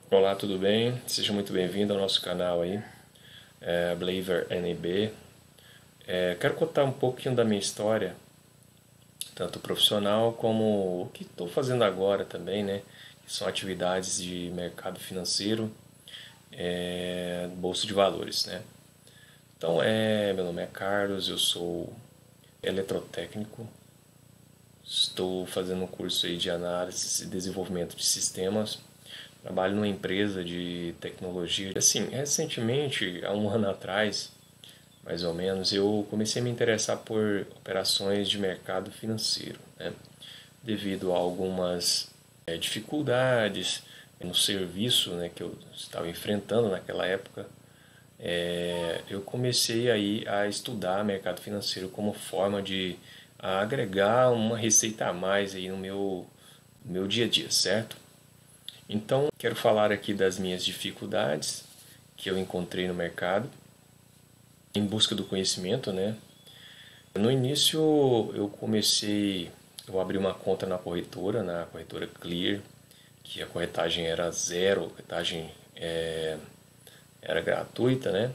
Olá, tudo bem? Seja muito bem-vindo ao nosso canal aí, Believer NB. Quero contar um pouquinho da minha história, tanto profissional como o que estou fazendo agora também, né? Que são atividades de mercado financeiro, bolsa de valores, né? Então, meu nome é Carlos, eu sou eletrotécnico, estou fazendo um curso aí de análise e desenvolvimento de sistemas. Trabalho numa empresa de tecnologia. Assim, recentemente, há um ano atrás, mais ou menos, eu comecei a me interessar por operações de mercado financeiro, né? Devido a algumas dificuldades no serviço, né, que eu estava enfrentando naquela época. Eu comecei aí a estudar mercado financeiro como forma de agregar uma receita a mais aí no meu dia a dia, certo? Então, quero falar aqui das minhas dificuldades que eu encontrei no mercado em busca do conhecimento, né? No início, eu abri uma conta na corretora Clear, que a corretagem era zero, a corretagem era gratuita, né?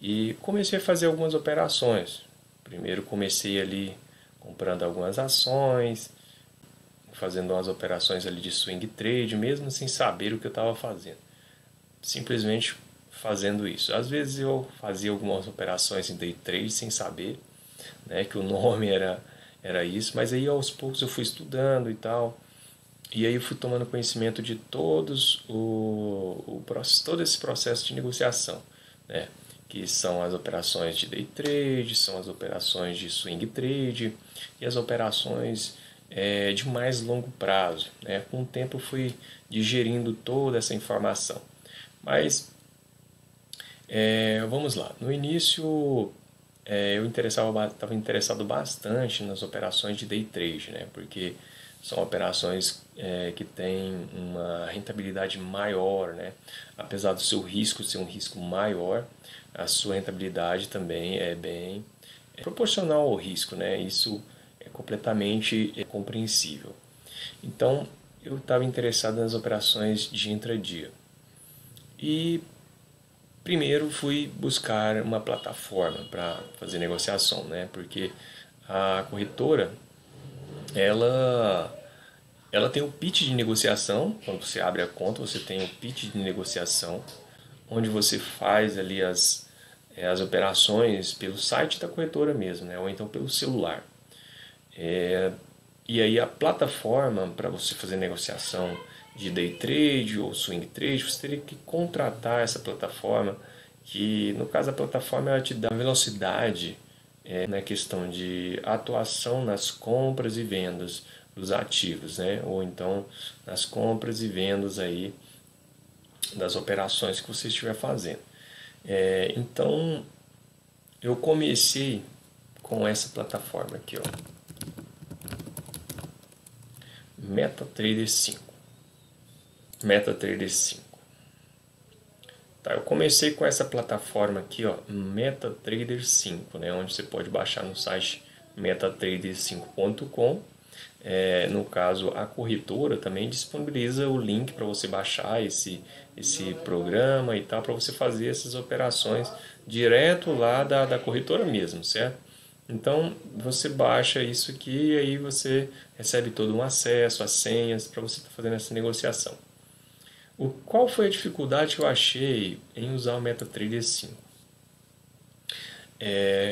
E comecei a fazer algumas operações. Primeiro comecei ali comprando algumas ações, fazendo umas operações ali de swing trade, mesmo sem saber o que eu estava fazendo. Simplesmente fazendo isso. Às vezes eu fazia algumas operações em day trade sem saber, né, que o nome era isso, mas aí aos poucos eu fui estudando e tal, e aí eu fui tomando conhecimento de todo esse processo de negociação, né, que são as operações de day trade, são as operações de swing trade e as operações de mais longo prazo, né? Com o tempo eu fui digerindo toda essa informação. Mas vamos lá. No início eu estava interessado bastante nas operações de day trade, né? Porque são operações que têm uma rentabilidade maior, né? Apesar do seu risco ser um risco maior, a sua rentabilidade também é bem proporcional ao risco, né? Isso é completamente compreensível. Então, eu estava interessado nas operações de intradia. E primeiro fui buscar uma plataforma para fazer negociação, né? Porque a corretora, ela ela tem o pitch de negociação. Quando você abre a conta, você tem o pitch de negociação, onde você faz ali as operações pelo site da corretora mesmo, né? Ou então pelo celular. E aí a plataforma para você fazer negociação de day trade ou swing trade, você teria que contratar essa plataforma, que no caso a plataforma ela te dá velocidade na questão de atuação nas compras e vendas dos ativos, né? Ou então nas compras e vendas aí das operações que você estiver fazendo. Então eu comecei com essa plataforma aqui, ó, MetaTrader 5. MetaTrader 5. Tá, eu comecei com essa plataforma aqui, ó, MetaTrader 5, né, onde você pode baixar no site metatrader5.com. No caso, a corretora também disponibiliza o link para você baixar esse programa e tal, para você fazer essas operações direto lá da corretora mesmo, certo? Então você baixa isso aqui e aí você recebe todo um acesso, as senhas para você estar fazendo essa negociação. Qual foi a dificuldade que eu achei em usar o MetaTrader 5?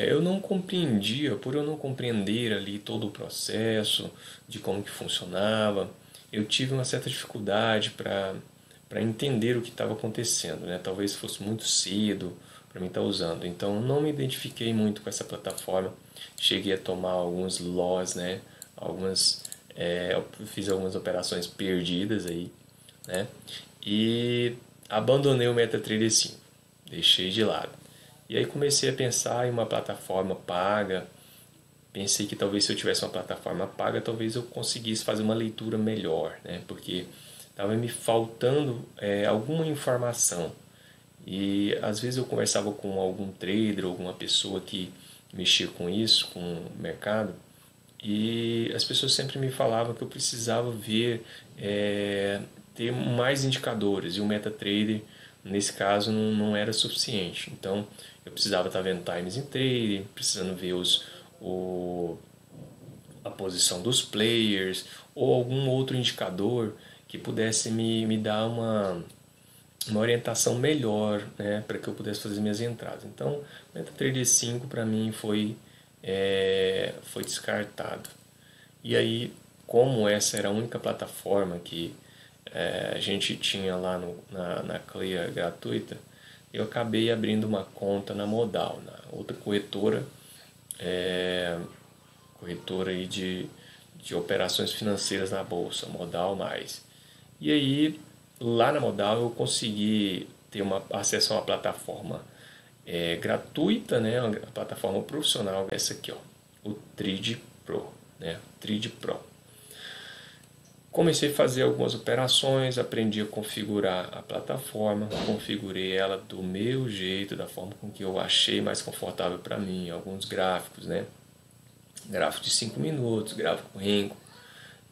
Eu não compreendia, por eu não compreender ali todo o processo de como que funcionava, eu tive uma certa dificuldade para entender o que estava acontecendo, né? Talvez fosse muito cedo para mim estar usando, então não me identifiquei muito com essa plataforma. Cheguei a tomar alguns loss, né? Fiz algumas operações perdidas aí, né? E abandonei o MetaTrader 5, deixei de lado. E aí comecei a pensar em uma plataforma paga. Pensei que talvez se eu tivesse uma plataforma paga, talvez eu conseguisse fazer uma leitura melhor, né? Porque estava me faltando alguma informação. E às vezes eu conversava com algum trader, alguma pessoa que mexia com isso, com o mercado, e as pessoas sempre me falavam que eu precisava ver ter mais indicadores, e o MetaTrader, nesse caso, não era suficiente. Então, eu precisava estar vendo times em trading, precisando ver a posição dos players, ou algum outro indicador que pudesse me dar uma orientação melhor, né, para que eu pudesse fazer minhas entradas. Então, o MetaTrader 5 para mim foi descartado. E aí, como essa era a única plataforma que a gente tinha lá na Clear gratuita, eu acabei abrindo uma conta na Modal, na outra corretora, corretora aí de operações financeiras na bolsa, Modal mais. E aí, lá na Modal eu consegui ter acesso a uma plataforma gratuita, né, uma plataforma profissional, essa aqui, ó, o Trade Pro, né, Trade Pro. Comecei a fazer algumas operações, aprendi a configurar a plataforma, configurei ela do meu jeito, da forma com que eu achei mais confortável para mim, alguns gráficos, né? Gráfico de 5 minutos, gráfico Renko,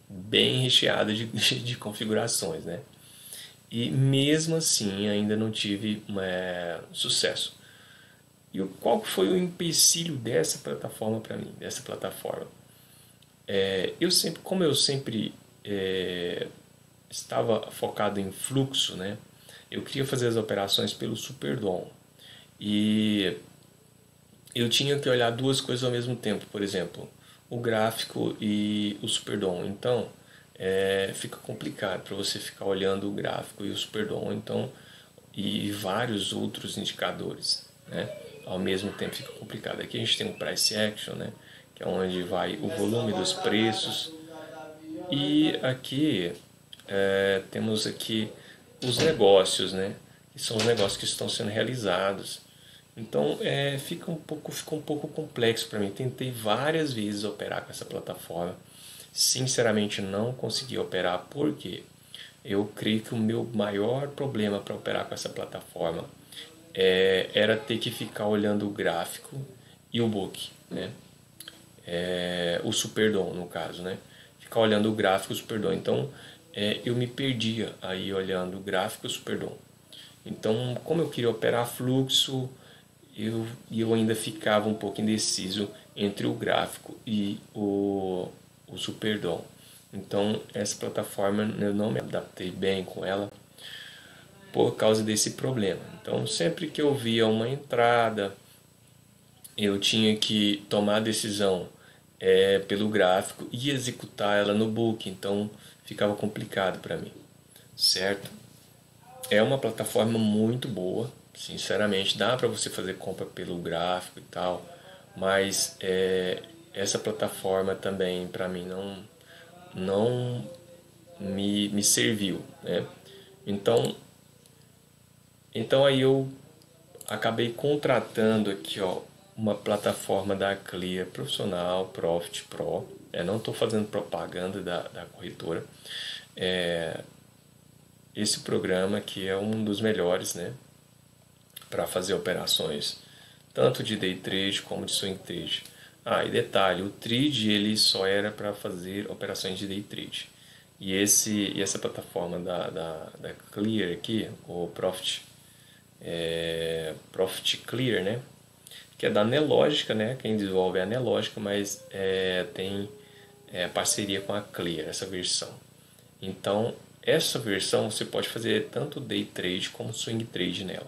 bem recheado de configurações, né? E mesmo assim ainda não tive sucesso. E qual foi o empecilho dessa plataforma para mim, dessa plataforma? Como eu sempre estava focado em fluxo, né? Eu queria fazer as operações pelo Superdom e eu tinha que olhar duas coisas ao mesmo tempo, por exemplo, o gráfico e o Superdom. Então, fica complicado para você ficar olhando o gráfico e o Superdom, então, e vários outros indicadores, né? Ao mesmo tempo fica complicado. Aqui a gente tem o Price Action, né? Que é onde vai o volume dos preços. E aqui temos aqui os negócios, né? Que são os negócios que estão sendo realizados. Então ficou um pouco complexo para mim. Tentei várias vezes operar com essa plataforma. Sinceramente não consegui operar porque eu creio que o meu maior problema para operar com essa plataforma era ter que ficar olhando o gráfico e o book, né? O Superdom no caso, né? Ficar olhando o gráfico e o Superdom. Então eu me perdia aí olhando o gráfico e o Superdom. Então, como eu queria operar fluxo, eu ainda ficava um pouco indeciso entre o gráfico e o Superdom. Então, essa plataforma eu não me adaptei bem com ela por causa desse problema. Então, sempre que eu via uma entrada, eu tinha que tomar a decisão pelo gráfico e executar ela no book, então ficava complicado para mim, certo? É uma plataforma muito boa, sinceramente, dá para você fazer compra pelo gráfico e tal, mas essa plataforma também para mim não me serviu, né? Então aí eu acabei contratando aqui, ó, uma plataforma da Clear profissional, Profit Pro. Não estou fazendo propaganda da corretora. Esse programa aqui é um dos melhores, né, para fazer operações tanto de day trade como de swing trade. E detalhe, o trade ele só era para fazer operações de day trade. E essa plataforma da Clear aqui, o Profit Clear, né, que é da Nelogica, né? Quem desenvolve é a Nelogica, mas tem parceria com a Clear, essa versão. Então, essa versão você pode fazer tanto day trade como swing trade nela.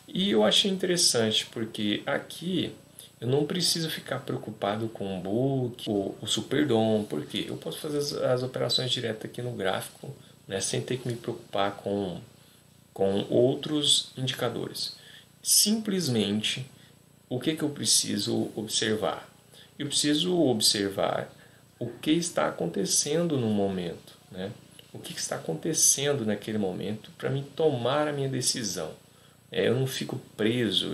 E eu achei interessante porque aqui eu não preciso ficar preocupado com o book, o Superdom, porque eu posso fazer as operações direto aqui no gráfico, né, sem ter que me preocupar com outros indicadores. Simplesmente, o que eu preciso observar? Eu preciso observar o que está acontecendo no momento, né? O que está acontecendo naquele momento para mim tomar a minha decisão. Eu não fico preso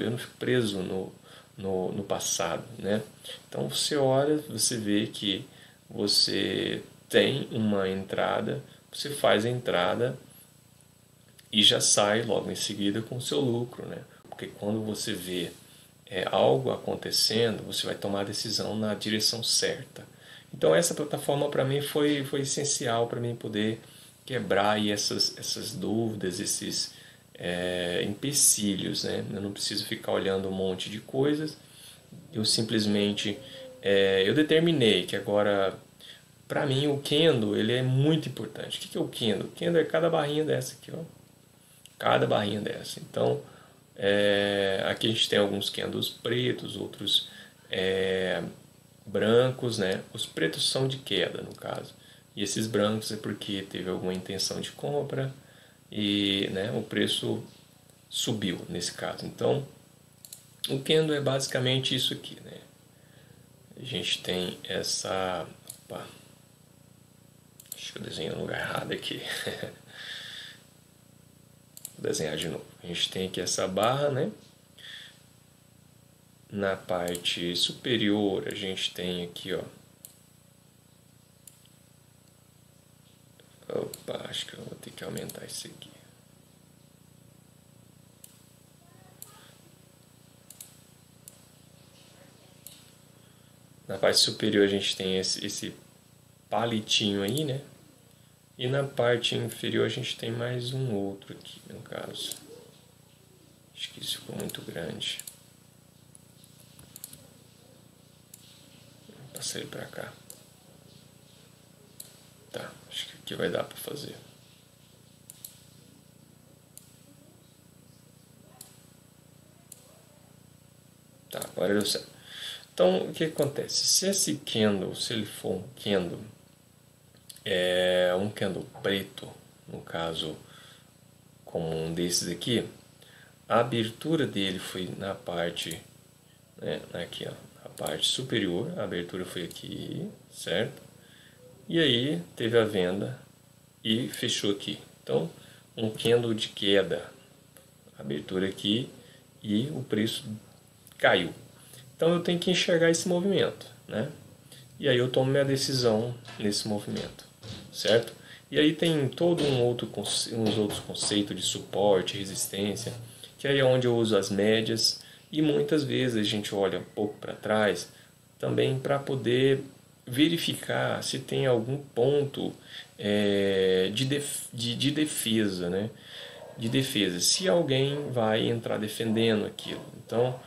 no passado, né? Então você olha, você vê que você tem uma entrada, você faz a entrada e já sai logo em seguida com o seu lucro, né? Porque quando você vê algo acontecendo, você vai tomar a decisão na direção certa. Então essa plataforma para mim foi essencial para mim poder quebrar aí essas dúvidas, esses empecilhos, né? Eu não preciso ficar olhando um monte de coisas, eu simplesmente eu determinei que agora, para mim, o Kendo ele é muito importante. O que é o Kendo? O Kendo é cada barrinha dessa aqui, ó. Cada barrinha dessa. Então, aqui a gente tem alguns Kendos pretos, outros brancos, né? Os pretos são de queda, no caso. E esses brancos é porque teve alguma intenção de compra e, né, o preço subiu nesse caso. Então, o Kendo é basicamente isso aqui, né? A gente tem essa... Opa, acho que eu desenhei no lugar errado aqui. Vou desenhar de novo. A gente tem aqui essa barra, né? Na parte superior a gente tem aqui, ó. Opa, acho que eu vou ter que aumentar isso aqui. Na parte superior a gente tem esse palitinho aí, né? E na parte inferior a gente tem mais um outro aqui, no caso. Acho que isso ficou muito grande. Vou passar ele pra cá. Tá, acho que aqui vai dar pra fazer. Tá, agora deu certo. Então, o que acontece? Se esse Kendo, se ele for um Kendo, um Kendo preto, no caso, como um desses aqui, a abertura dele foi na parte, né, aqui, ó, a parte superior, a abertura foi aqui, certo? E aí teve a venda e fechou aqui. Então, um Kendo de queda, abertura aqui e o preço caiu. Então eu tenho que enxergar esse movimento, né? E aí eu tomo minha decisão nesse movimento, certo? E aí tem todo uns outros conceitos de suporte, resistência, que aí é onde eu uso as médias e muitas vezes a gente olha um pouco para trás também para poder verificar se tem algum ponto de defesa, né? De defesa, se alguém vai entrar defendendo aquilo. Então,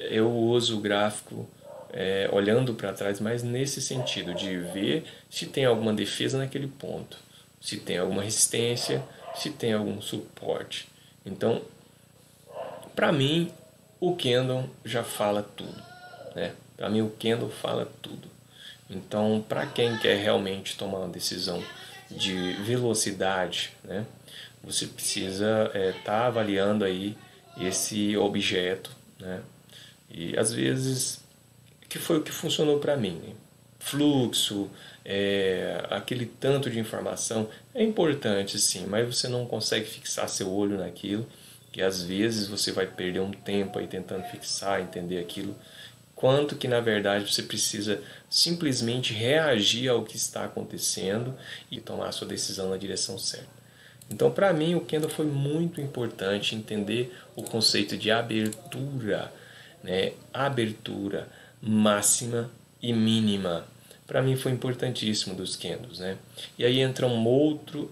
eu uso o gráfico olhando para trás, mas nesse sentido de ver se tem alguma defesa naquele ponto, se tem alguma resistência, se tem algum suporte. Então, para mim, o Kendo já fala tudo, né? Para mim, o Kendo fala tudo. Então, para quem quer realmente tomar uma decisão de velocidade, né? Você precisa estar avaliando aí esse objeto, né? E às vezes, que foi o que funcionou para mim, né? Fluxo, aquele tanto de informação é importante sim, mas você não consegue fixar seu olho naquilo, que às vezes você vai perder um tempo aí tentando fixar, entender aquilo, quanto que na verdade você precisa simplesmente reagir ao que está acontecendo e tomar a sua decisão na direção certa. Então, para mim, o Kendo foi muito importante entender o conceito de abertura, né? Abertura máxima e mínima. Para mim foi importantíssimo dos Kendos, né? E aí entra um outro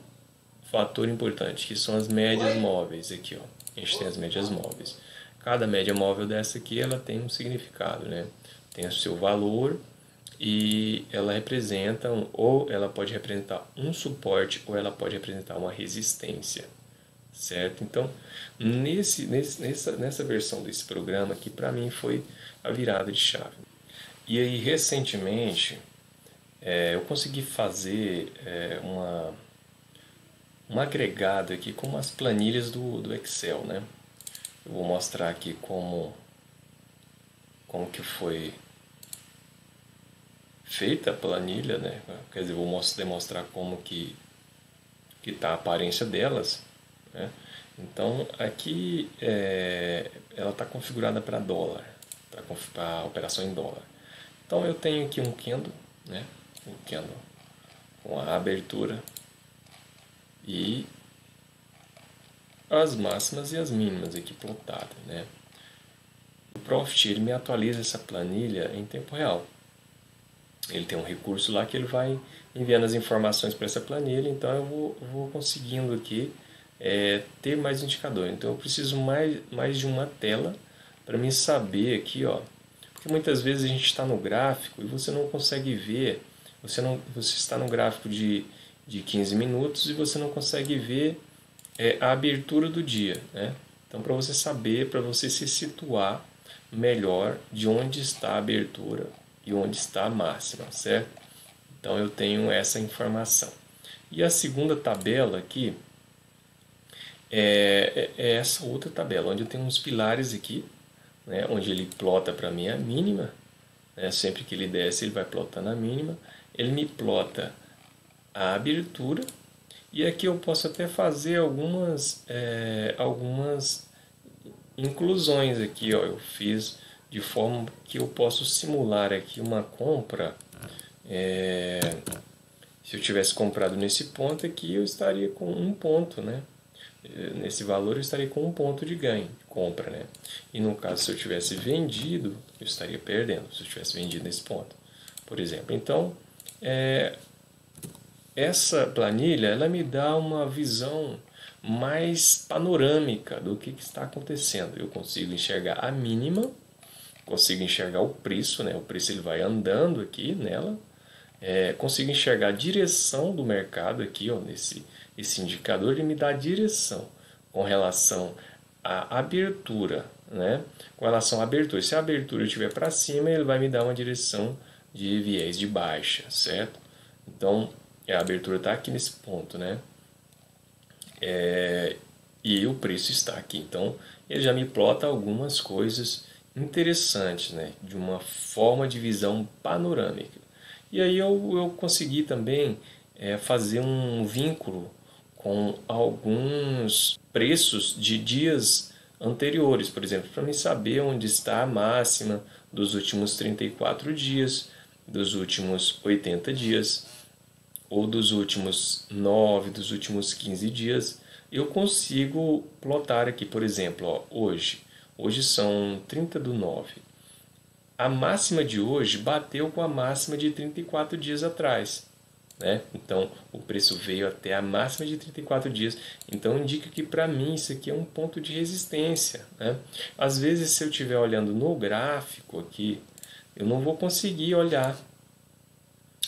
fator importante, que são as médias móveis aqui, ó. A gente tem as médias móveis. Cada média móvel dessa aqui, ela tem um significado, né? Tem o seu valor e ela representa, ou ela pode representar um suporte, ou ela pode representar uma resistência, certo? Então, nessa versão desse programa aqui, para mim foi a virada de chave. E aí, recentemente, eu consegui fazer um agregado aqui com umas planilhas do Excel, né? Eu vou mostrar aqui como que foi feita a planilha, né? Quer dizer, vou demonstrar como que está a aparência delas, né? Então aqui ela está configurada para dólar, para operação em dólar. Então eu tenho aqui um Kendo, né? Um Kendo com a abertura e as máximas e as mínimas aqui plotadas, né? O Profit ele me atualiza essa planilha em tempo real. Ele tem um recurso lá que ele vai enviando as informações para essa planilha, então eu vou conseguindo aqui ter mais indicador. Então eu preciso mais de uma tela para mim saber aqui, ó, porque muitas vezes a gente está no gráfico e você não consegue ver, você está no gráfico de 15 minutos e você não consegue ver a abertura do dia, né? Então para você saber, para você se situar melhor de onde está a abertura e onde está a máxima, certo? Então eu tenho essa informação. E a segunda tabela aqui é essa outra tabela, onde eu tenho uns pilares aqui, né, onde ele plota para mim a mínima, né, sempre que ele desce ele vai plotando a mínima, ele me plota a abertura, e aqui eu posso até fazer algumas inclusões aqui, ó, eu fiz de forma que eu posso simular aqui uma compra. Se eu tivesse comprado nesse ponto aqui, eu estaria com um ponto, né? Nesse valor eu estaria com um ponto de ganho, de compra, né? E no caso, se eu tivesse vendido, eu estaria perdendo, se eu tivesse vendido nesse ponto, por exemplo. Então, essa planilha, ela me dá uma visão mais panorâmica do que está acontecendo. Eu consigo enxergar a mínima, consigo enxergar o preço, né? O preço ele vai andando aqui nela, consigo enxergar a direção do mercado aqui, ó, esse indicador ele me dá a direção com relação à abertura, né? Com relação à abertura, se a abertura estiver para cima, ele vai me dar uma direção de viés de baixa, certo? Então, a abertura está aqui nesse ponto, né? E o preço está aqui. Então, ele já me plota algumas coisas interessantes, né? De uma forma de visão panorâmica. E aí eu consegui também fazer um vínculo com alguns preços de dias anteriores, por exemplo, para mim saber onde está a máxima dos últimos 34 dias, dos últimos 80 dias, ou dos últimos 9, dos últimos 15 dias, eu consigo plotar aqui, por exemplo, ó, hoje são 30/9. A máxima de hoje bateu com a máxima de 34 dias atrás, né? Então, o preço veio até a máxima de 34 dias. Então, indica que para mim isso aqui é um ponto de resistência, né? Às vezes, se eu estiver olhando no gráfico aqui, eu não vou conseguir olhar.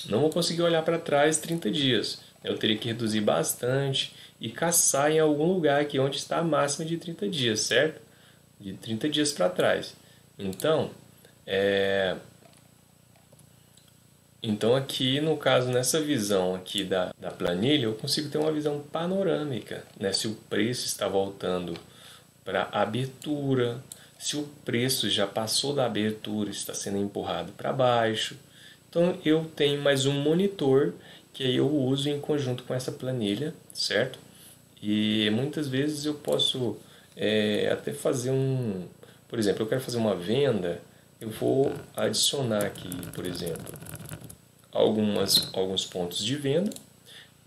Não vou conseguir olhar para trás 30 dias. Eu teria que reduzir bastante e caçar em algum lugar aqui onde está a máxima de 30 dias, certo? De 30 dias para trás. Então aqui no caso, nessa visão aqui da planilha, eu consigo ter uma visão panorâmica, né? Se o preço está voltando para a abertura, se o preço já passou da abertura, está sendo empurrado para baixo. Então eu tenho mais um monitor que aí eu uso em conjunto com essa planilha, certo? E muitas vezes eu posso até fazer por exemplo, eu quero fazer uma venda, eu vou adicionar aqui, por exemplo, alguns pontos de venda,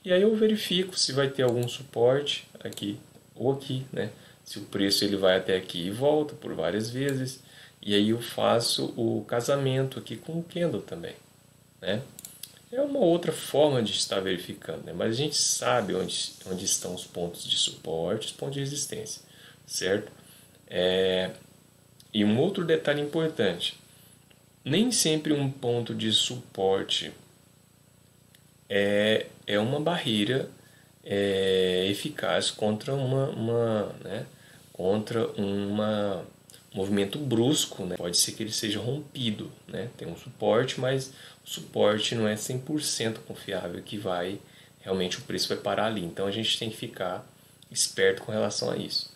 e aí eu verifico se vai ter algum suporte aqui ou aqui, né? Se o preço ele vai até aqui e volta por várias vezes, e aí eu faço o casamento aqui com o candle também, né? É uma outra forma de estar verificando, né? Mas a gente sabe onde estão os pontos de suporte, os pontos de resistência, certo? E um outro detalhe importante, nem sempre um ponto de suporte é uma barreira eficaz contra contra um movimento brusco, né? Pode ser que ele seja rompido, né? Tem um suporte, mas o suporte não é 100% confiável que realmente o preço vai parar ali. Então a gente tem que ficar esperto com relação a isso.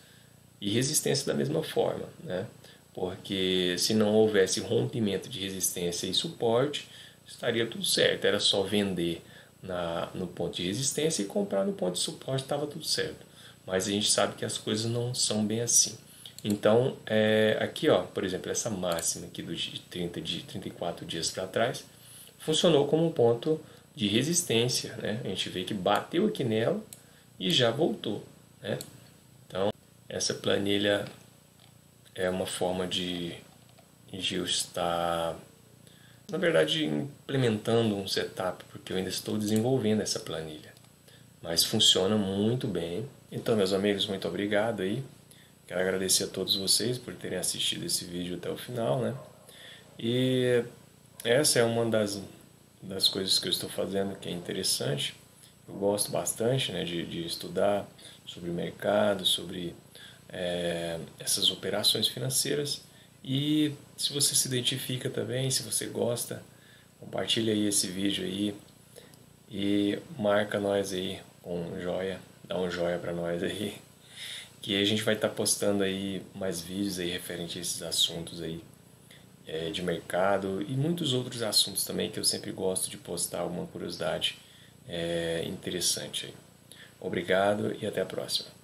E resistência da mesma forma, né? Porque se não houvesse rompimento de resistência e suporte, estaria tudo certo. Era só vender no ponto de resistência e comprar no ponto de suporte, estava tudo certo. Mas a gente sabe que as coisas não são bem assim. Então, aqui, ó, por exemplo, essa máxima aqui de 34 dias para trás, funcionou como um ponto de resistência, né? A gente vê que bateu aqui nela e já voltou, né? Então, essa planilha é uma forma de eu estar na verdade, implementando um setup, porque eu ainda estou desenvolvendo essa planilha. Mas funciona muito bem. Então, meus amigos, muito obrigado aí. Quero agradecer a todos vocês por terem assistido esse vídeo até o final, né? E essa é uma das coisas que eu estou fazendo que é interessante. Eu gosto bastante, né, de estudar sobre o mercado, sobre essas operações financeiras. E se você se identifica também, se você gosta, compartilha aí esse vídeo aí e marca nós aí com um joia, dá um joia para nós aí, que a gente vai estar postando aí mais vídeos aí referente a esses assuntos aí de mercado e muitos outros assuntos também que eu sempre gosto de postar alguma curiosidade interessante aí. Obrigado e até a próxima.